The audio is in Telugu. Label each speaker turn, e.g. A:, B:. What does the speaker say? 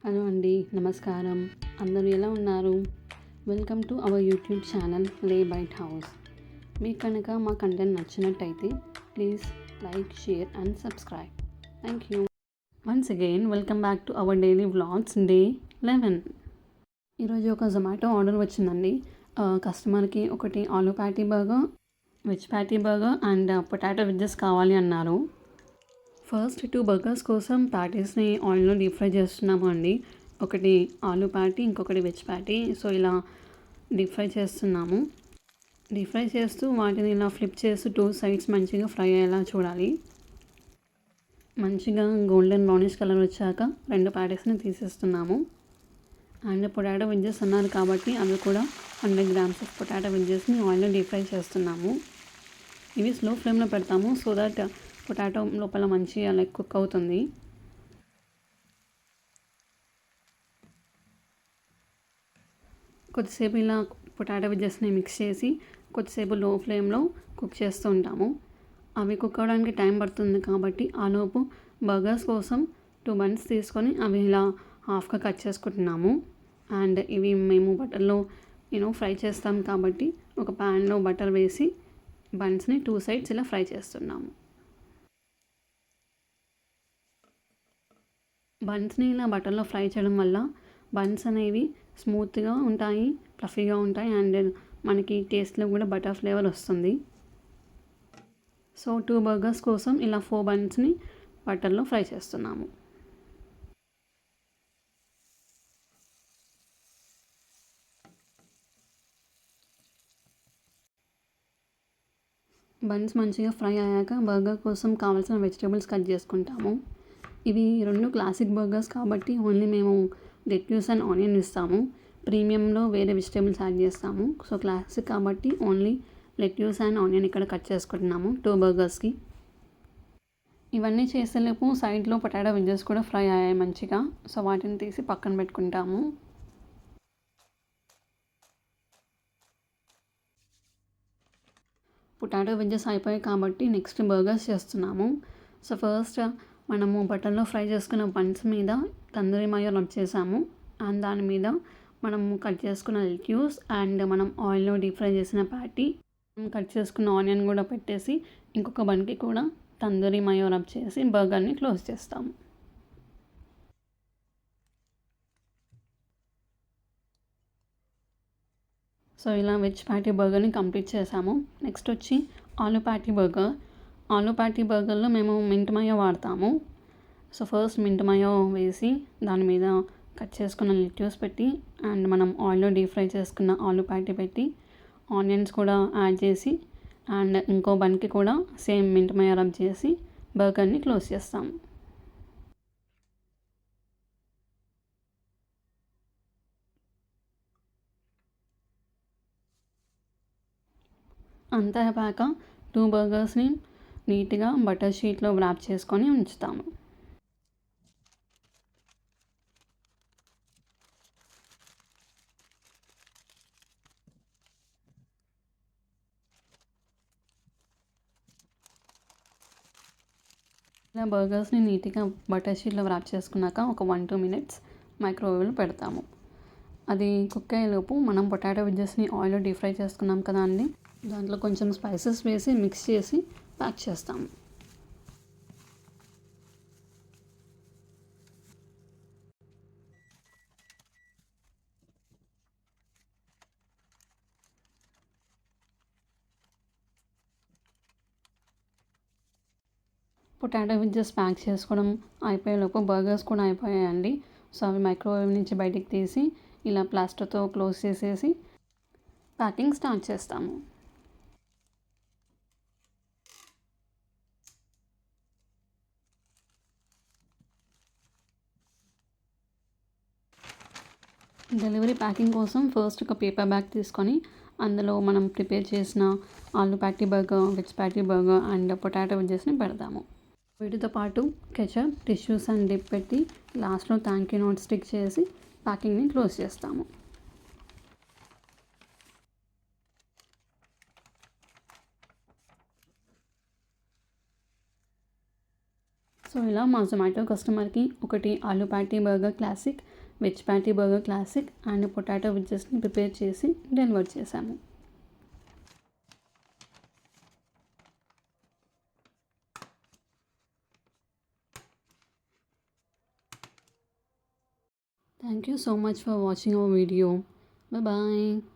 A: హలో అండి, నమస్కారం. అందరూ ఎలా ఉన్నారు? Welcome to our YouTube channel లే బైట్ హౌస్. మీకు కనుక మా కంటెంట్ నచ్చినట్టయితే please like, share and subscribe. Thank you. Once again welcome back to our daily vlogs day 11. ఈరోజు ఒక జొమాటో ఆర్డర్ వచ్చిందండి. కస్టమర్కి ఒకటి aloo patty burger, veg patty burger and potato wedges కావాలి అన్నారు. ఫస్ట్ 2 బర్గర్స్ కోసం ప్యాటీస్ని ఆయిల్లో డీప్ ఫ్రై చేస్తున్నాము అండి. ఒకటి ఆలూ ప్యాటీ, ఇంకొకటి వెజ్ ప్యాటీ. సో ఇలా డీప్ ఫ్రై చేస్తున్నాము. డీప్ ఫ్రై చేస్తూ వాటిని ఇలా ఫ్లిప్ చేస్తూ 2 సైడ్స్ మంచిగా ఫ్రై అయ్యేలా చూడాలి. మంచిగా గోల్డెన్ బ్రౌనిష్ కలర్ వచ్చాక 2 ప్యాటీస్ని తీసేస్తున్నాము. అండ్ పొటాటో వెజ్జెస్ అన్నారు కాబట్టి అవి కూడా 100 grams ఆఫ్ పొటాటో వెజ్జెస్ని ఆయిల్లో డీప్ ఫ్రై చేస్తున్నాము. ఇవి స్లో ఫ్లేమ్లో పెడతాము సో దట్ పొటాటో లోపల మంచిగా కుక్ అవుతుంది. కొద్దిసేపు ఇలా పొటాటో వెజ్జెస్ని మిక్స్ చేసి కొద్దిసేపు లో ఫ్లేమ్లో కుక్ చేస్తూ ఉంటాము. అవి కుక్ అవ్వడానికి టైం పడుతుంది కాబట్టి ఆలోపు బర్గర్స్ కోసం 2 బన్స్ తీసుకొని అవి ఇలా హాఫ్గా కట్ చేసుకుంటున్నాము. అండ్ ఇవి మేము బటర్లో ఫ్రై చేస్తాం కాబట్టి ఒక ప్యాన్లో బటర్ వేసి బన్స్ని 2 సైడ్స్ ఇలా ఫ్రై చేస్తున్నాము. బన్స్ని ఇలా బటర్లో ఫ్రై చేయడం వల్ల బన్స్ అనేవి స్మూత్గా ఉంటాయి, ఫ్లఫీగా ఉంటాయి అండ్ మనకి టేస్ట్లో కూడా బటర్ ఫ్లేవర్ వస్తుంది. సో 2 బర్గర్స్ కోసం ఇలా 4 బన్స్ని బటర్లో ఫ్రై చేస్తున్నాము. బన్స్ మంచిగా ఫ్రై అయ్యాక బర్గర్ కోసం కావాల్సిన వెజిటేబుల్స్ కట్ చేసుకుంటాము. ఇవి 2 క్లాసిక్ బర్గర్స్ కాబట్టి ఓన్లీ మేము లెట్యూస్ అండ్ ఆనియన్ ఇస్తాము. ప్రీమియంలో వేరే వెజిటేబుల్స్ యాడ్ చేస్తాము. సో క్లాసిక్ కాబట్టి ఓన్లీ లెట్యూస్ అండ్ ఆనియన్ ఇక్కడ కట్ చేసుకుంటున్నాము 2 బర్గర్స్కి. ఇవన్నీ చేసేలోపు సైడ్లో పొటాటో వెజ్జెస్ కూడా ఫ్రై అయ్యాయి మంచిగా. సో వాటిని తీసి పక్కన పెట్టుకుంటాము. పొటాటో వెజ్జెస్ అయిపోయాయి కాబట్టి నెక్స్ట్ బర్గర్స్ చేస్తున్నాము. సో ఫస్ట్ మనము బటర్లో ఫ్రై చేసుకున్న బన్స్ మీద తందూరి మాయో రబ్ చేసాము. అండ్ దాని మీద మనము కట్ చేసుకున్న లెట్యూస్ అండ్ మనం ఆయిల్లో డీప్ ఫ్రై చేసిన ప్యాటీ, కట్ చేసుకున్న ఆనియన్ కూడా పెట్టేసి ఇంకొక బన్కి కూడా తందూరి మాయో రబ్ చేసి బర్గర్ని క్లోజ్ చేస్తాము. సో ఇలా వెజ్ ప్యాటీ బర్గర్ని కంప్లీట్ చేసాము. నెక్స్ట్ వచ్చి aloo patty burger. Aloo patty బర్గర్లో మేము మింట్ మాయో వాడతాము. సో ఫస్ట్ మింట్ మాయో వేసి దాని మీద కట్ చేసుకున్న లెట్యూస్ పెట్టి అండ్ మనం ఆయిల్లో డీప్ ఫ్రై చేసుకున్న ఆలూ ప్యాటీ పెట్టి ఆనియన్స్ కూడా యాడ్ చేసి అండ్ ఇంకో బన్కి కూడా సేమ్ మింట్ మాయో రబ్ చేసి బర్గర్ని క్లోజ్ చేస్తాము. అంతా అయిపోయాక 2 బర్గర్స్ని నీట్గా బటర్ షీట్లో వ్రాప్ చేసుకొని ఉంచుతాము. ఇలా బర్గర్స్ని నీట్గా బటర్ షీట్లో వ్రాప్ చేసుకున్నాక ఒక 1-2 minutes మైక్రోవేవ్లో పెడతాము. అది కుక్ అయ్యేలోపు మనం పొటాటో వెజ్జెస్ని ఆయిల్లో డీప్ ఫ్రై చేసుకున్నాం కదా అండి, దాంట్లో కొంచెం స్పైసెస్ వేసి మిక్స్ చేసి ప్యాక్ చేస్తాము. పొటాటో వెజ్జెస్ ప్యాక్ చేసుకోవడం అయిపోయేలోపు బర్గర్స్ కూడా అయిపోయాయండి. సో అవి మైక్రోవేవ్ నుంచి బయటికి తీసి ఇలా ప్లాస్టర్తో క్లోజ్ చేసేసి ప్యాకింగ్ స్టార్ట్ చేస్తాము. డెలివరీ ప్యాకింగ్ కోసం ఫస్ట్ ఒక పేపర్ బ్యాగ్ తీసుకొని అందులో మనం ప్రిపేర్ చేసిన aloo patty burger, veg patty burger and potato వెజ్జెస్ని పెడతాము. వీటితో పాటు కెచప్, టిష్యూస్ అండ్ డిప్ పెట్టి లాస్ట్లో థ్యాంక్ యూ నోట్ స్టిక్ చేసి ప్యాకింగ్ని క్లోజ్ చేస్తాము. సో ఇలా మా జొమాటో కస్టమర్కి ఒకటి aloo patty burger classic veg patty burger classic and potato వెజ్జెస్ని ప్రిపేర్ చేసి డెలివర్ చేశాము. Thank you so much for watching our video. Bye bye.